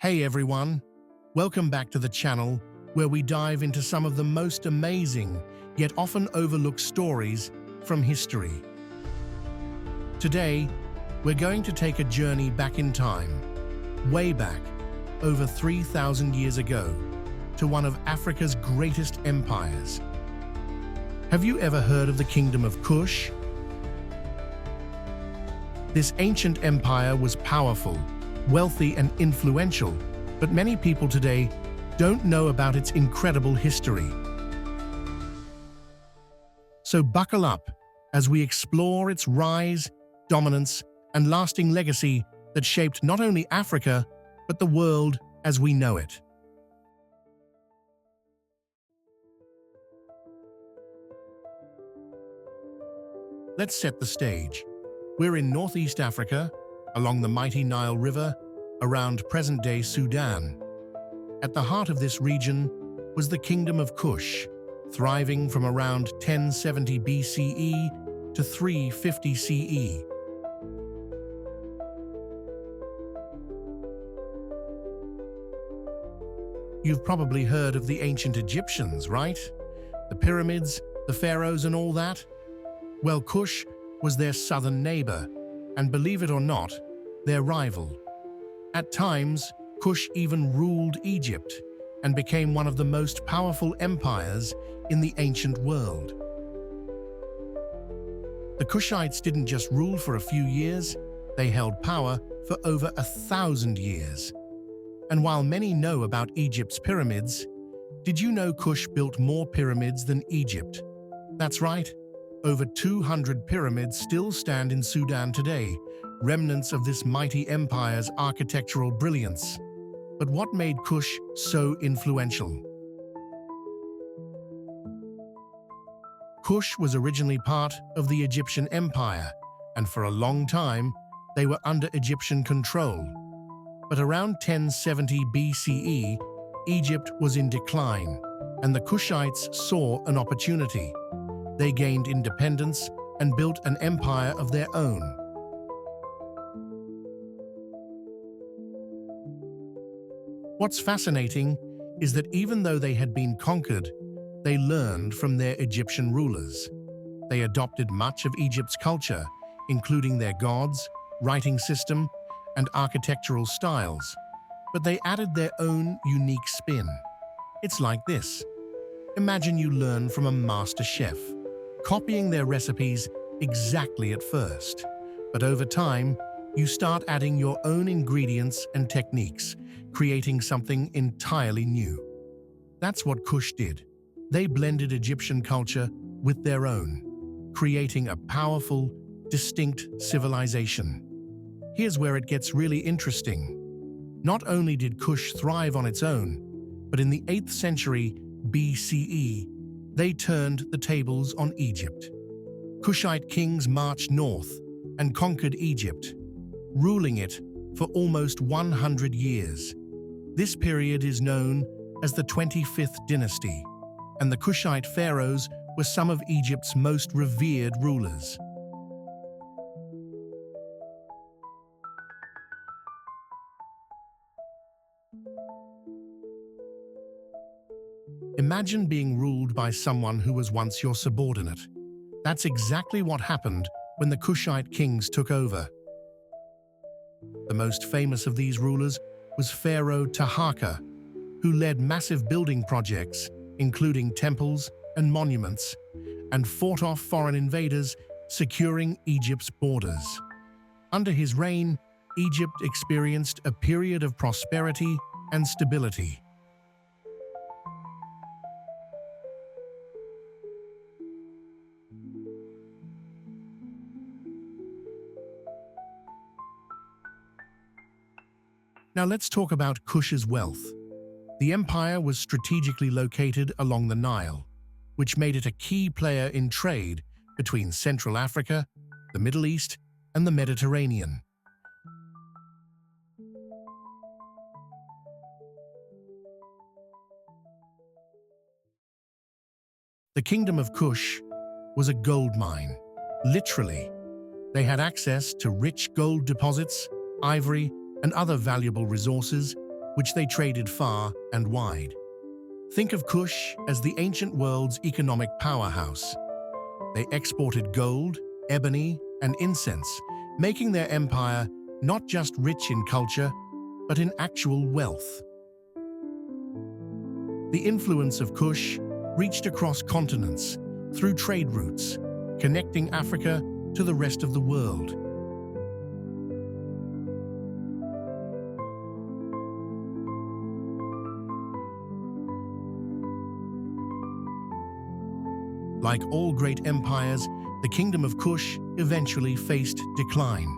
Hey everyone, welcome back to the channel where we dive into some of the most amazing yet often overlooked stories from history. Today, we're going to take a journey back in time, way back, over 3,000 years ago, to one of Africa's greatest empires. Have you ever heard of the Kingdom of Kush? This ancient empire was powerful, wealthy and influential, but many people today don't know about its incredible history. So buckle up as we explore its rise, dominance, and lasting legacy that shaped not only Africa, but the world as we know it. Let's set the stage. We're in Northeast Africa, along the mighty Nile River, around present-day Sudan. At the heart of this region was the Kingdom of Kush, thriving from around 1070 BCE to 350 CE. You've probably heard of the ancient Egyptians, right? The pyramids, the pharaohs and all that? Well, Kush was their southern neighbor, and believe it or not, their rival. At times, Kush even ruled Egypt and became one of the most powerful empires in the ancient world. The Kushites didn't just rule for a few years, they held power for over 1,000 years. And while many know about Egypt's pyramids, did you know Kush built more pyramids than Egypt? That's right. Over 200 pyramids still stand in Sudan today, remnants of this mighty empire's architectural brilliance. But what made Kush so influential? Kush was originally part of the Egyptian Empire, and for a long time, they were under Egyptian control. But around 1070 BCE, Egypt was in decline, and the Kushites saw an opportunity. They gained independence and built an empire of their own. What's fascinating is that even though they had been conquered, they learned from their Egyptian rulers. They adopted much of Egypt's culture, including their gods, writing system, and architectural styles, but they added their own unique spin. It's like this. Imagine you learn from a master chef, copying their recipes exactly at first. But over time, you start adding your own ingredients and techniques, creating something entirely new. That's what Kush did. They blended Egyptian culture with their own, creating a powerful, distinct civilization. Here's where it gets really interesting. Not only did Kush thrive on its own, but in the 8th century BCE, they turned the tables on Egypt. Kushite kings marched north and conquered Egypt, ruling it for almost 100 years. This period is known as the 25th dynasty, and the Kushite pharaohs were some of Egypt's most revered rulers. Imagine being ruled by someone who was once your subordinate. That's exactly what happened when the Kushite kings took over. The most famous of these rulers was Pharaoh Taharqa, who led massive building projects, including temples and monuments, and fought off foreign invaders, securing Egypt's borders. Under his reign, Egypt experienced a period of prosperity and stability. Now let's talk about Kush's wealth. The empire was strategically located along the Nile, which made it a key player in trade between Central Africa, the Middle East, and the Mediterranean. The Kingdom of Kush was a gold mine, literally. They had access to rich gold deposits, ivory, and other valuable resources, which they traded far and wide. Think of Kush as the ancient world's economic powerhouse. They exported gold, ebony, and incense, making their empire not just rich in culture, but in actual wealth. The influence of Kush reached across continents through trade routes, connecting Africa to the rest of the world. Like all great empires, the Kingdom of Kush eventually faced decline.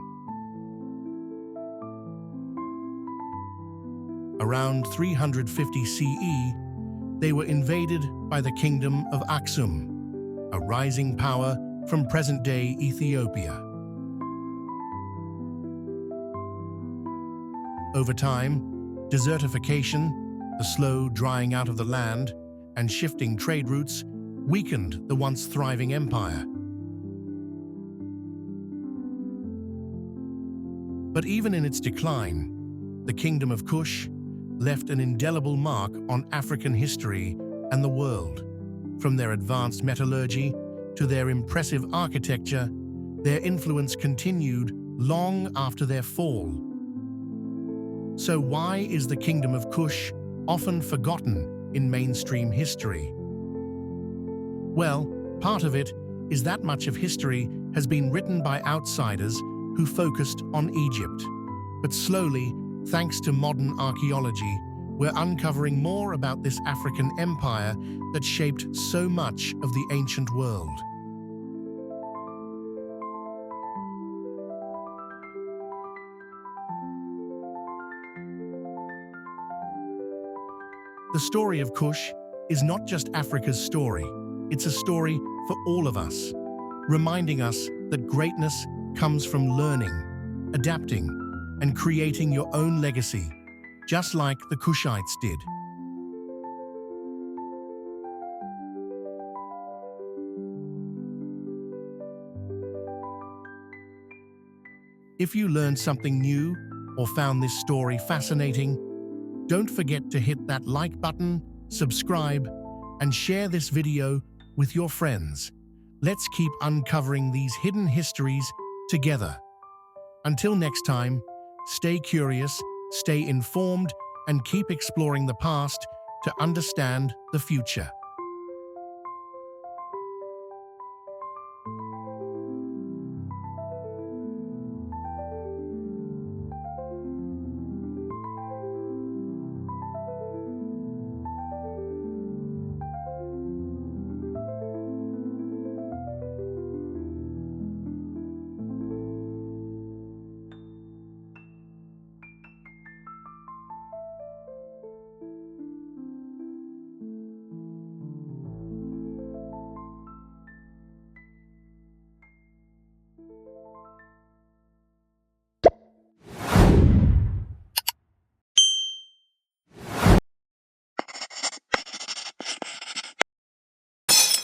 Around 350 CE, they were invaded by the Kingdom of Aksum, a rising power from present-day Ethiopia. Over time, desertification, the slow drying out of the land, and shifting trade routes weakened the once thriving empire. But even in its decline, the Kingdom of Kush left an indelible mark on African history and the world. From their advanced metallurgy to their impressive architecture, their influence continued long after their fall. So why is the Kingdom of Kush often forgotten in mainstream history? Well, part of it is that much of history has been written by outsiders who focused on Egypt. But slowly, thanks to modern archaeology, we're uncovering more about this African empire that shaped so much of the ancient world. The story of Kush is not just Africa's story, it's a story for all of us, reminding us that greatness comes from learning, adapting, and creating your own legacy, just like the Kushites did. If you learned something new or found this story fascinating, don't forget to hit that like button, subscribe, and share this video with your friends. Let's keep uncovering these hidden histories together. Until next time, stay curious, stay informed, and keep exploring the past to understand the future.